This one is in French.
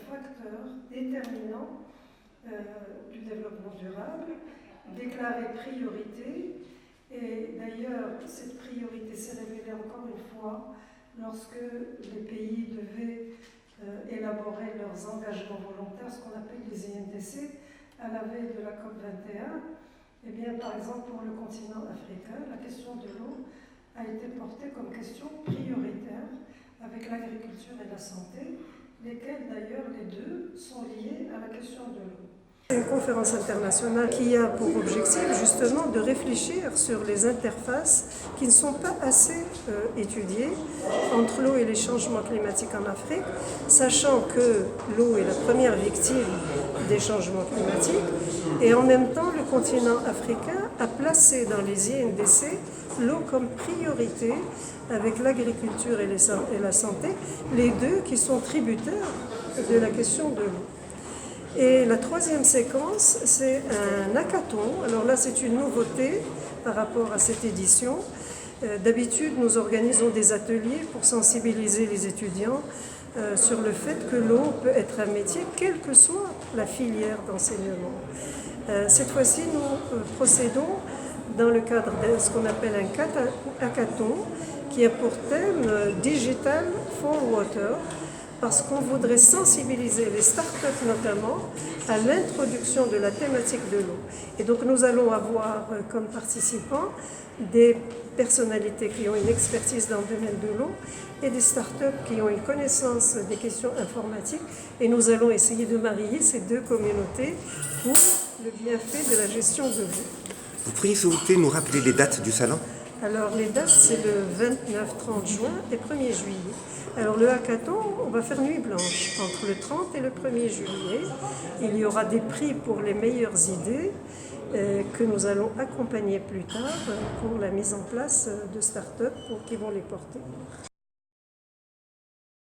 facteur déterminant du développement durable, déclaré priorité. Et d'ailleurs, cette priorité s'est révélée encore une fois lorsque les pays devaient élaborer leurs engagements volontaires, ce qu'on appelle les INDC, à la veille de la COP 21. Eh bien, par exemple, pour le continent africain, la question de l'eau a été portée comme question prioritaire avec l'agriculture et la santé, lesquelles d'ailleurs les deux sont liées à la question de l'eau. C'est une conférence internationale qui a pour objectif justement de réfléchir sur les interfaces qui ne sont pas assez étudiées entre l'eau et les changements climatiques en Afrique, sachant que l'eau est la première victime des changements climatiques et en même temps le continent africain a placé dans les INDC l'eau comme priorité avec l'agriculture et la santé, les deux qui sont tributaires de la question de l'eau. Et la troisième séquence, c'est un hackathon. Alors là, c'est une nouveauté par rapport à cette édition. D'habitude, nous organisons des ateliers pour sensibiliser les étudiants sur le fait que l'eau peut être un métier, quelle que soit la filière d'enseignement. Cette fois-ci, nous procédons dans le cadre de ce qu'on appelle un hackathon qui a pour thème Digital for Water, parce qu'on voudrait sensibiliser les startups notamment à l'introduction de la thématique de l'eau. Et donc nous allons avoir comme participants des personnalités qui ont une expertise dans le domaine de l'eau et des startups qui ont une connaissance des questions informatiques. Et nous allons essayer de marier ces deux communautés pour le bienfait de la gestion de l'eau. Vous pourriez s'il vous plaît nous rappeler les dates du salon ? Alors les dates, c'est le 29-30 juin et 1er juillet. Alors le hackathon, on va faire nuit blanche entre le 30 et le 1er juillet. Il y aura des prix pour les meilleures idées que nous allons accompagner plus tard pour la mise en place de start-up qui vont les porter.